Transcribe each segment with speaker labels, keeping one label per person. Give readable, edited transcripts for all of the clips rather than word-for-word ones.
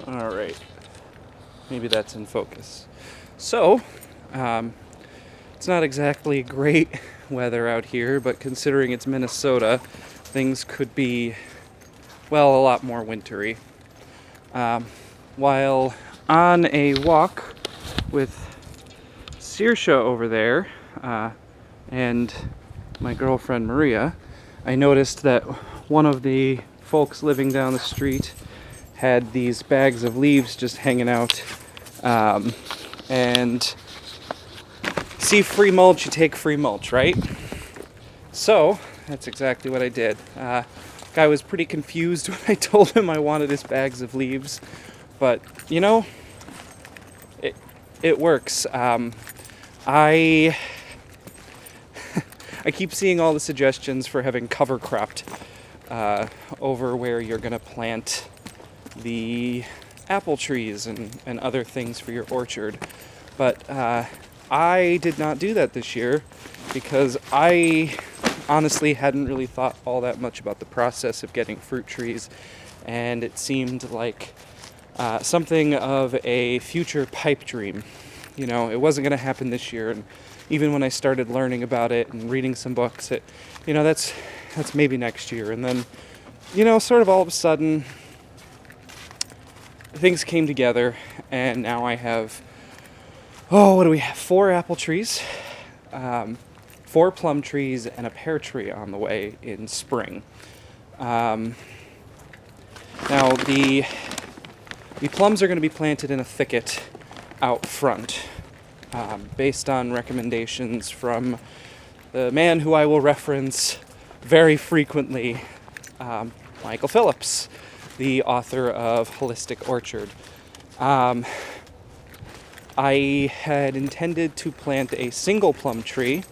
Speaker 1: All right, maybe that's in focus. So, um, it's not exactly great weather out here, but considering it's Minnesota, things could be, well, a lot more wintry. Um, while on a walk with Saoirse over there and my girlfriend Maria, I noticed that one of the folks living down the street had these bags of leaves just hanging out. And see free mulch, you take free mulch, right? So that's exactly what I did. Guy was pretty confused when I told him I wanted his bags of leaves, but you know, it works. I I keep seeing all the suggestions for having cover cropped over where you're gonna plant the apple trees and other things for your orchard. But I did not do that this year because I honestly hadn't really thought all that much about the process of getting fruit trees, and it seemed like something of a future pipe dream. You know, it wasn't going to happen this year, and even when I started learning about it and reading some books, that's maybe next year. And then, sort of all of a sudden, things came together, and now I have, what do we have? 4 apple trees, 4 plum trees, and a pear tree on the way in spring. Now, the plums are going to be planted in a thicket out front, based on recommendations from the man who I will reference very frequently, Michael Phillips, the author of Holistic Orchard. I had intended to plant a single plum tree.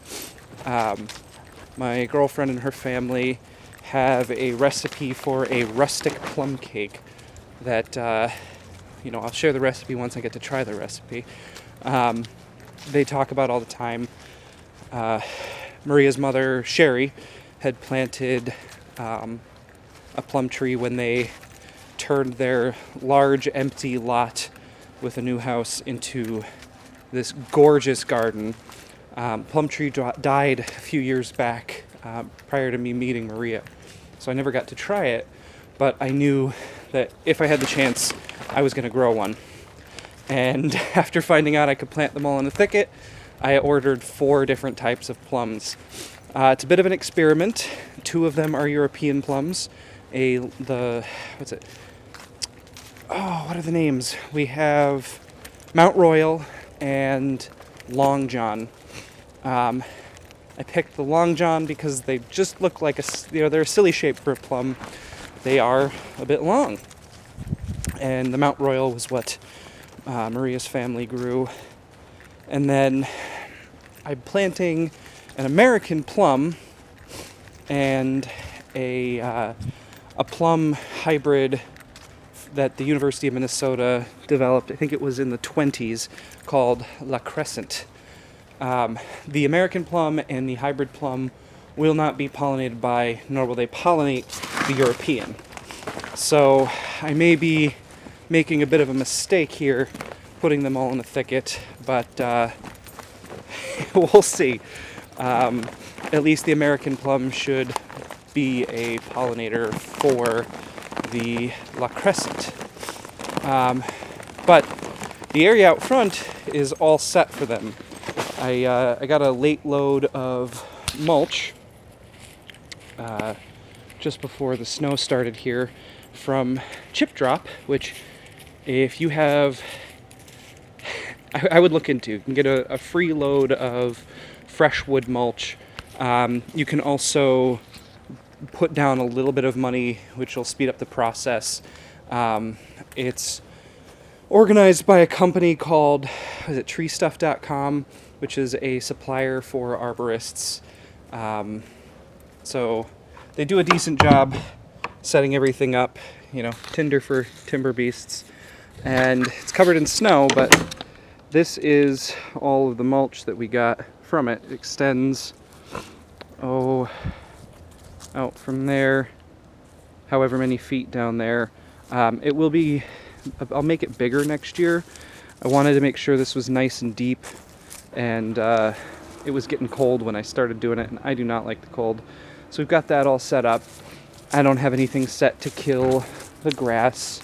Speaker 1: My girlfriend and her family have a recipe for a rustic plum cake that, I'll share the recipe once I get to try the recipe. They talk about all the time. Maria's mother, Sherry, had planted a plum tree when they turned their large empty lot with a new house into this gorgeous garden. Plum tree died a few years back prior to me meeting Maria, so I never got to try it, but I knew that if I had the chance, I was going to grow one. And after finding out I could plant them all in a thicket, I ordered 4 different types of plums. It's a bit of an experiment. 2 of them are European plums. What's it? Oh, what are the names? We have Mount Royal and Long John. I picked the Long John because they just look like they're a silly shape for a plum. They are a bit long. And the Mount Royal was what Maria's family grew. And then I'm planting an American plum and a plum hybrid that the University of Minnesota developed. I think it was in the 20s, called La Crescent. The American plum and the hybrid plum will not be pollinated by, nor will they pollinate the European. So I may be making a bit of a mistake here, putting them all in the thicket, but we'll see. At least the American plum should be a pollinator for the La Crescent. But the area out front is all set for them. I got a late load of mulch just before the snow started here from Chip Drop, which if you have, I would look into. You can get a free load of fresh wood mulch. You can also put down a little bit of money, which will speed up the process. It's organized by a company called, treestuff.com, which is a supplier for arborists. So they do a decent job setting everything up, tinder for timber beasts. And it's covered in snow, but this is all of the mulch that we got from it. It extends, out from there, however many feet down there. It will be I'll make it bigger next year. I wanted to make sure this was nice and deep, and it was getting cold when I started doing it, and I do not like the cold. So we've got that all set up. I don't have anything set to kill the grass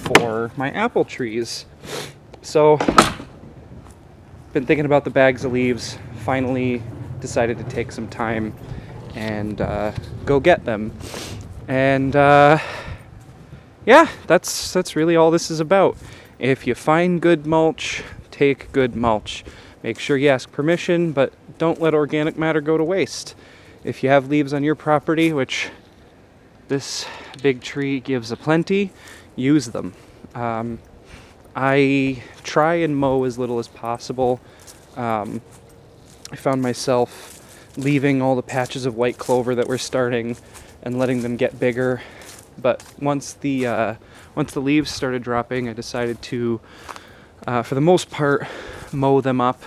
Speaker 1: for my apple trees. So, been thinking about the bags of leaves, finally decided to take some time and go get them. And yeah, that's really all this is about. If you find good mulch, take good mulch. Make sure you ask permission, but don't let organic matter go to waste. If you have leaves on your property, which this big tree gives aplenty, use them. I try and mow as little as possible. I found myself leaving all the patches of white clover that were starting and letting them get bigger. But once the leaves started dropping, I decided to, for the most part, mow them up.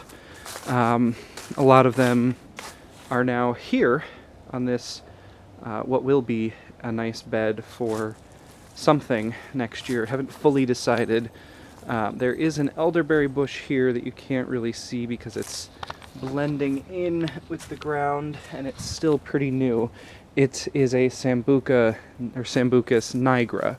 Speaker 1: A lot of them are now here on this, what will be a nice bed for something next year. Haven't fully decided. There is an elderberry bush here that you can't really see because it's blending in with the ground and it's still pretty new. It is a Sambuca or Sambucus nigra.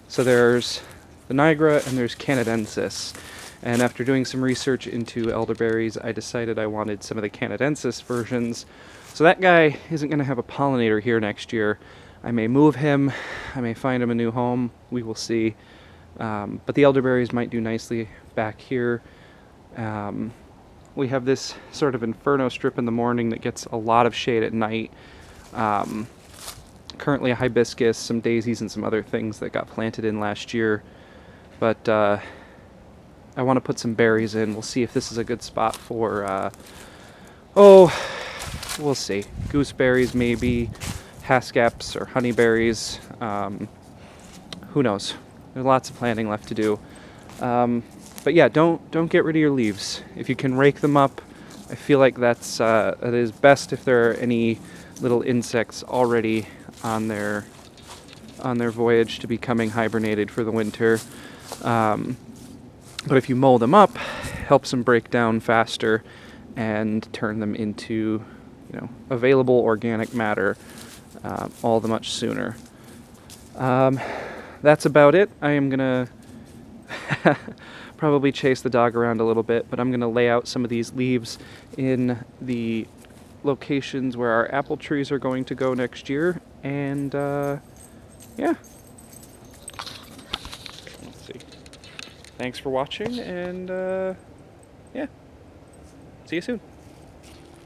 Speaker 1: So there's the nigra and there's canadensis. And after doing some research into elderberries, I decided I wanted some of the canadensis versions. So that guy isn't going to have a pollinator here next year. I may move him, I may find him a new home, we will see. But the elderberries might do nicely back here. We have this sort of inferno strip in the morning that gets a lot of shade at night. Currently a hibiscus, some daisies, and some other things that got planted in last year. But I want to put some berries in. We'll see if this is a good spot for, we'll see. Gooseberries maybe, haskaps or honeyberries. Who knows? There's lots of planting left to do. But yeah, don't get rid of your leaves. If you can rake them up, I feel like that is best if there are any little insects already on their voyage to becoming hibernated for the winter. But if you mow them up, helps them break down faster and turn them into, available organic matter all the much sooner. That's about it. I am gonna probably chase the dog around a little bit, but I'm gonna lay out some of these leaves in the locations where our apple trees are going to go next year, and yeah. Let's see. Thanks for watching, and yeah. See you soon.